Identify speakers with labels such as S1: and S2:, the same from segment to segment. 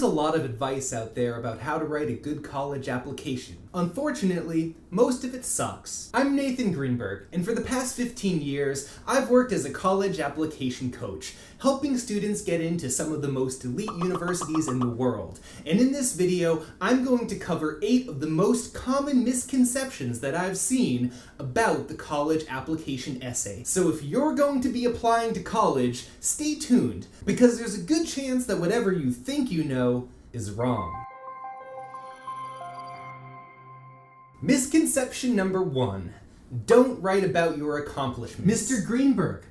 S1: There's a lot of advice out there about how to write a good college application. Unfortunately, most of it sucks. I'm Nathan Greenberg, and for the past 15 years, I've worked as a college application coach, helping students get into some of the most elite universities in the world. And in this video, I'm going to cover 8 of the most common misconceptions that I've seen about the college application essay. So if you're going to be applying to college, stay tuned, because there's a good chance that whatever you think you know is wrong. Misconception number 1. Don't write about your accomplishments.
S2: Mr. Greenberg.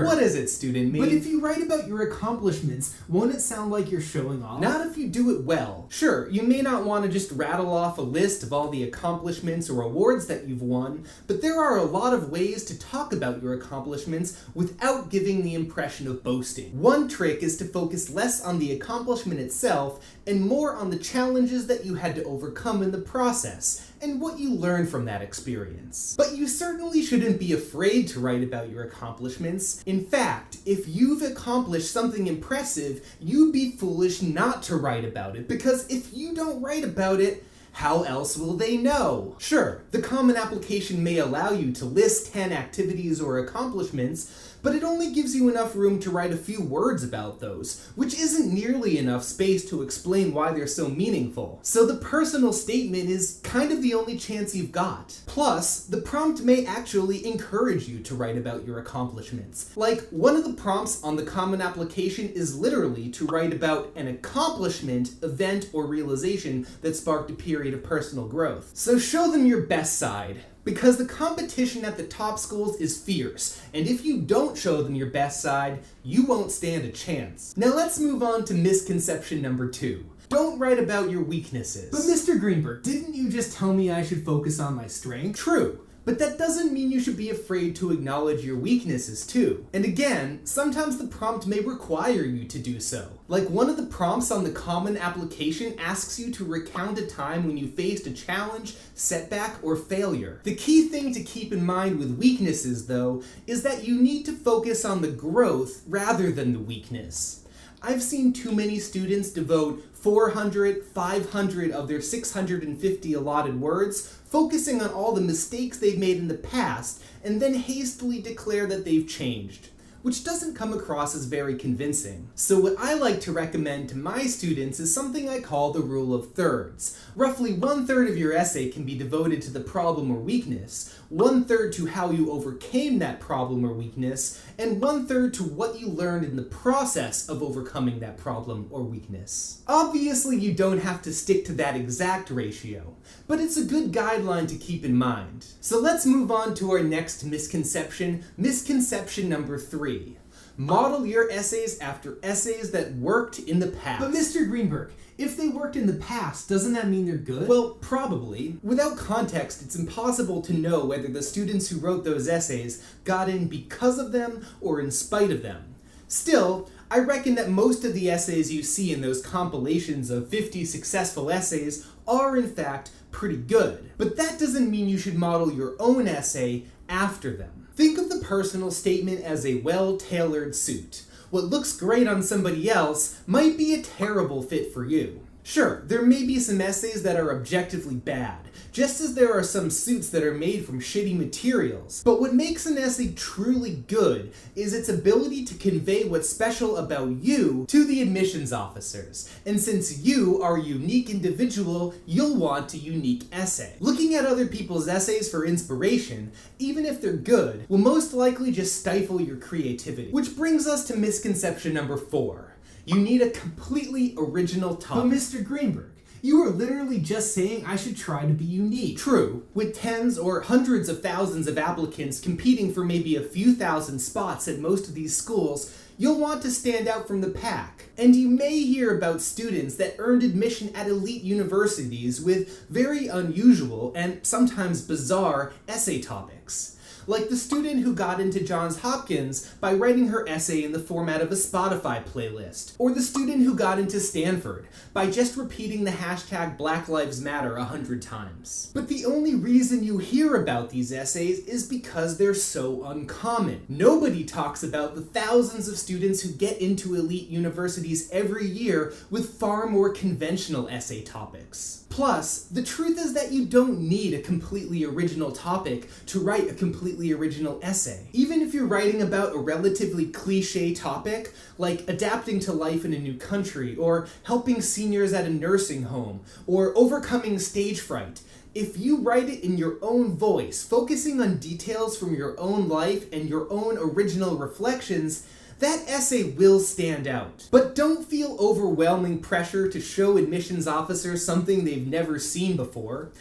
S1: What is it, student me?
S2: But if you write about your accomplishments, won't it sound like you're showing off?
S1: Not if you do it well. Sure, you may not want to just rattle off a list of all the accomplishments or awards that you've won, but there are a lot of ways to talk about your accomplishments without giving the impression of boasting. One trick is to focus less on the accomplishment itself and more on the challenges that you had to overcome in the process, and what you learned from that experience. But you certainly shouldn't be afraid to write about your accomplishments. In fact, if you've accomplished something impressive, you'd be foolish not to write about it, because if you don't write about it, how else will they know? Sure, the Common Application may allow you to list 10 activities or accomplishments, but it only gives you enough room to write a few words about those, which isn't nearly enough space to explain why they're so meaningful. So the personal statement is kind of the only chance you've got. Plus, the prompt may actually encourage you to write about your accomplishments. Like, one of the prompts on the Common Application is literally to write about an accomplishment, event, or realization that sparked a period of personal growth. So show them your best side, because the competition at the top schools is fierce, and if you don't show them your best side, you won't stand a chance. Now let's move on to misconception number 2. Don't write about your weaknesses.
S2: But Mr. Greenberg, didn't you just tell me I should focus on my strength?
S1: True. But that doesn't mean you should be afraid to acknowledge your weaknesses too. And again, sometimes the prompt may require you to do so. Like, one of the prompts on the Common Application asks you to recount a time when you faced a challenge, setback, or failure. The key thing to keep in mind with weaknesses, though, is that you need to focus on the growth rather than the weakness. I've seen too many students devote 400, 500 of their 650 allotted words focusing on all the mistakes they've made in the past, and then hastily declare that they've changed, which doesn't come across as very convincing. So what I like to recommend to my students is something I call the rule of thirds. Roughly 1/3 of your essay can be devoted to the problem or weakness, 1/3 to how you overcame that problem or weakness, and 1/3 to what you learned in the process of overcoming that problem or weakness. Obviously, you don't have to stick to that exact ratio, but it's a good guideline to keep in mind. So let's move on to our next misconception, misconception number 3. Model your essays after essays that worked in the past.
S2: But Mr. Greenberg, if they worked in the past, doesn't that mean they're good?
S1: Well, probably. Without context, it's impossible to know whether the students who wrote those essays got in because of them or in spite of them. Still, I reckon that most of the essays you see in those compilations of 50 successful essays are in fact pretty good. But that doesn't mean you should model your own essay after them. Think of the personal statement as a well-tailored suit. What looks great on somebody else might be a terrible fit for you. Sure, there may be some essays that are objectively bad, just as there are some suits that are made from shitty materials. But what makes an essay truly good is its ability to convey what's special about you to the admissions officers. And since you are a unique individual, you'll want a unique essay. Looking at other people's essays for inspiration, even if they're good, will most likely just stifle your creativity. Which brings us to misconception number 4. You need a completely original topic.
S2: But Mr. Greenberg, you are literally just saying I should try to be unique.
S1: True. With tens or hundreds of thousands of applicants competing for maybe a few thousand spots at most of these schools, you'll want to stand out from the pack. And you may hear about students that earned admission at elite universities with very unusual and sometimes bizarre essay topics. like the student who got into Johns Hopkins by writing her essay in the format of a Spotify playlist, or the student who got into Stanford by just repeating the hashtag Black Lives Matter 100 times. But the only reason you hear about these essays is because they're so uncommon. Nobody talks about the thousands of students who get into elite universities every year with far more conventional essay topics. Plus, the truth is that you don't need a completely original topic to write a completely original essay. Even if you're writing about a relatively cliché topic, like adapting to life in a new country, or helping seniors at a nursing home, or overcoming stage fright, if you write it in your own voice, focusing on details from your own life and your own original reflections, that essay will stand out. But don't feel overwhelming pressure to show admissions officers something they've never seen before.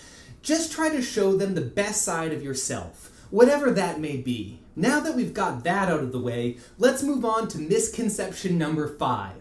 S1: Just try to show them the best side of yourself, whatever that may be. Now that we've got that out of the way, let's move on to misconception number 5.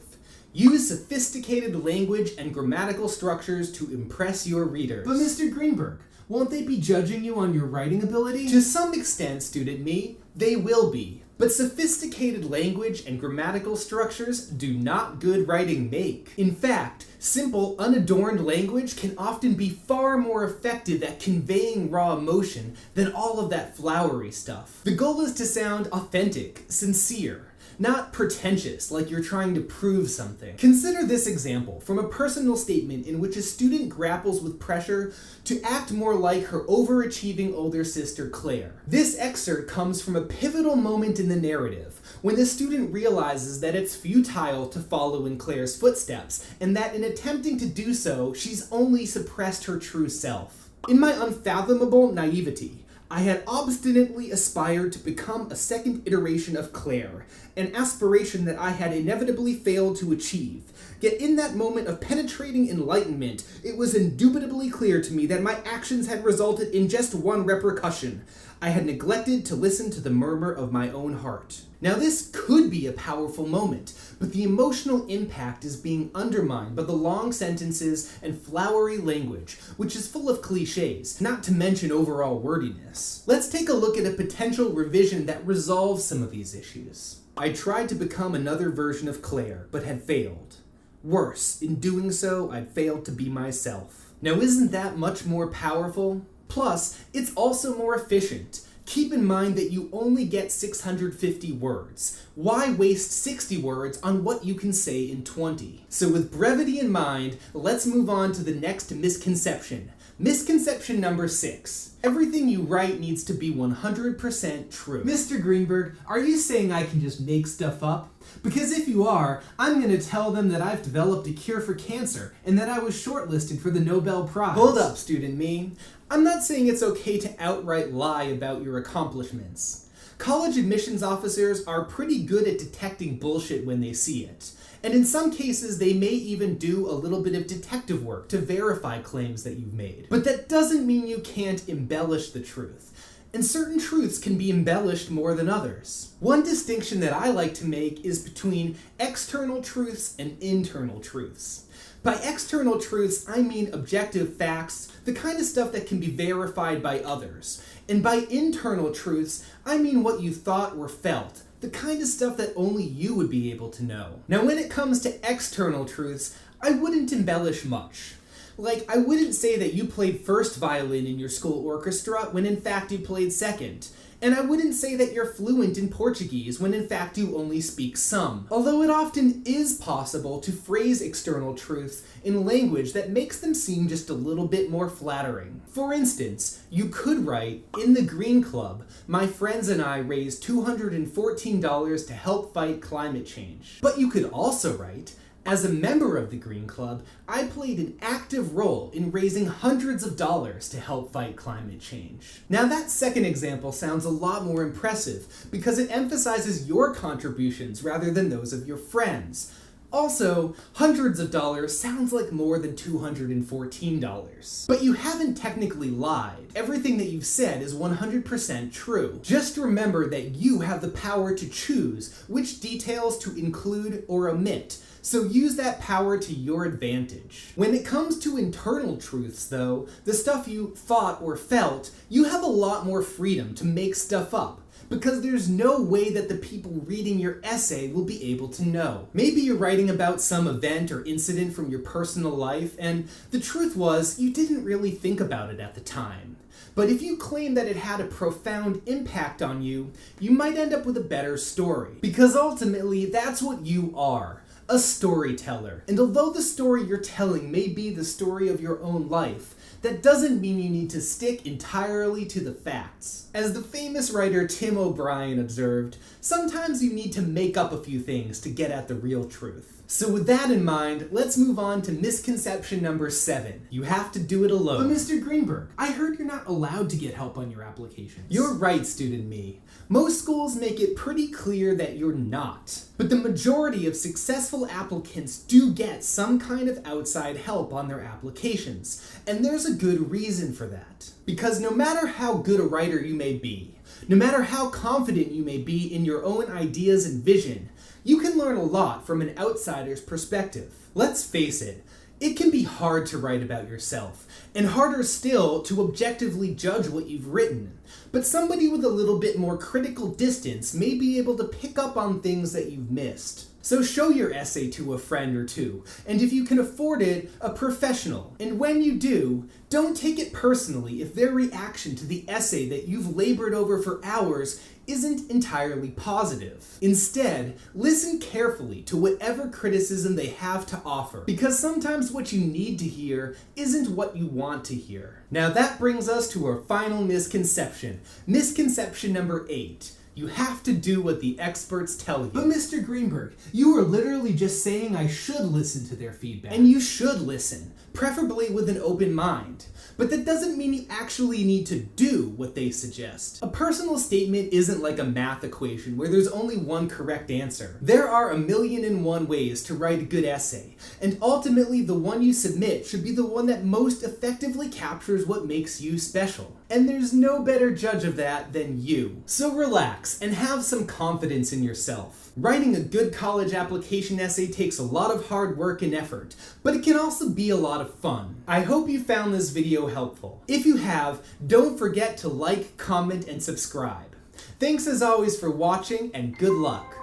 S1: Use sophisticated language and grammatical structures to impress your readers.
S2: But Mr. Greenberg, won't they be judging you on your writing ability?
S1: To some extent, student me, they will be. But sophisticated language and grammatical structures do not good writing make. In fact, simple, unadorned language can often be far more effective at conveying raw emotion than all of that flowery stuff. The goal is to sound authentic, sincere, not pretentious, like you're trying to prove something. Consider this example from a personal statement in which a student grapples with pressure to act more like her overachieving older sister Claire. This excerpt comes from a pivotal moment in the narrative, when the student realizes that it's futile to follow in Claire's footsteps, and that in attempting to do so, she's only suppressed her true self. In my unfathomable naivety, I had obstinately aspired to become a second iteration of Claire, an aspiration that I had inevitably failed to achieve. Yet in that moment of penetrating enlightenment, it was indubitably clear to me that my actions had resulted in just one repercussion. I had neglected to listen to the murmur of my own heart. Now this could be a powerful moment, but the emotional impact is being undermined by the long sentences and flowery language, which is full of cliches, not to mention overall wordiness. Let's take a look at a potential revision that resolves some of these issues. I tried to become another version of Claire, but had failed. Worse, in doing so, I'd failed to be myself. Now isn't that much more powerful? Plus, it's also more efficient. Keep in mind that you only get 650 words. Why waste 60 words on what you can say in 20? So with brevity in mind, let's move on to the next misconception. Misconception number 6. Everything you write needs to be 100% true.
S2: Mr. Greenberg, are you saying I can just make stuff up? Because if you are, I'm going to tell them that I've developed a cure for cancer and that I was shortlisted for the Nobel Prize.
S1: Hold up, student me. I'm not saying it's okay to outright lie about your accomplishments. College admissions officers are pretty good at detecting bullshit when they see it. And in some cases, they may even do a little bit of detective work to verify claims that you've made. But that doesn't mean you can't embellish the truth. And certain truths can be embellished more than others. One distinction that I like to make is between external truths and internal truths. By external truths, I mean objective facts, the kind of stuff that can be verified by others. And by internal truths, I mean what you thought or felt, the kind of stuff that only you would be able to know. Now, when it comes to external truths, I wouldn't embellish much. Like, I wouldn't say that you played first violin in your school orchestra when in fact you played second. And I wouldn't say that you're fluent in Portuguese when in fact you only speak some. Although it often is possible to phrase external truths in language that makes them seem just a little bit more flattering. For instance, you could write, "In the Green Club, my friends and I raised $214 to help fight climate change." But you could also write, "As a member of the Green Club, I played an active role in raising hundreds of dollars to help fight climate change." Now that second example sounds a lot more impressive because it emphasizes your contributions rather than those of your friends. Also, hundreds of dollars sounds like more than $214. But you haven't technically lied. Everything that you've said is 100% true. Just remember that you have the power to choose which details to include or omit, So use that power to your advantage. When it comes to internal truths, though, the stuff you thought or felt, you have a lot more freedom to make stuff up, because there's no way that the people reading your essay will be able to know. Maybe you're writing about some event or incident from your personal life, and the truth was, you didn't really think about it at the time. But if you claim that it had a profound impact on you, you might end up with a better story. Because ultimately, that's what you are. A storyteller. And although the story you're telling may be the story of your own life, that doesn't mean you need to stick entirely to the facts. As the famous writer Tim O'Brien observed, sometimes you need to make up a few things to get at the real truth. So with that in mind, let's move on to misconception number 7. You have to do it alone.
S2: But Mr. Greenberg, I heard you're not allowed to get help on your applications.
S1: You're right, student me. Most schools make it pretty clear that you're not. But the majority of successful applicants do get some kind of outside help on their applications, and there's a good reason for that. Because no matter how good a writer you may be, no matter how confident you may be in your own ideas and vision, you can learn a lot from an outsider's perspective. Let's face it, it can be hard to write about yourself, and harder still to objectively judge what you've written. But somebody with a little bit more critical distance may be able to pick up on things that you've missed. So show your essay to a friend or two, and if you can afford it, a professional. And when you do, don't take it personally if their reaction to the essay that you've labored over for hours isn't entirely positive. Instead, listen carefully to whatever criticism they have to offer, because sometimes what you need to hear isn't what you want to hear. Now that brings us to our final misconception. Misconception number 8. You have to do what the experts tell you.
S2: But Mr. Greenberg, you were literally just saying I should listen to their feedback.
S1: And you should listen, preferably with an open mind. But that doesn't mean you actually need to do what they suggest. A personal statement isn't like a math equation where there's only one correct answer. There are 1,000,001 ways to write a good essay, and ultimately the one you submit should be the one that most effectively captures what makes you special. And there's no better judge of that than you. So relax and have some confidence in yourself. Writing a good college application essay takes a lot of hard work and effort, but it can also be a lot of fun. I hope you found this video helpful. If you have, don't forget to like, comment, and subscribe. Thanks as always for watching, and good luck.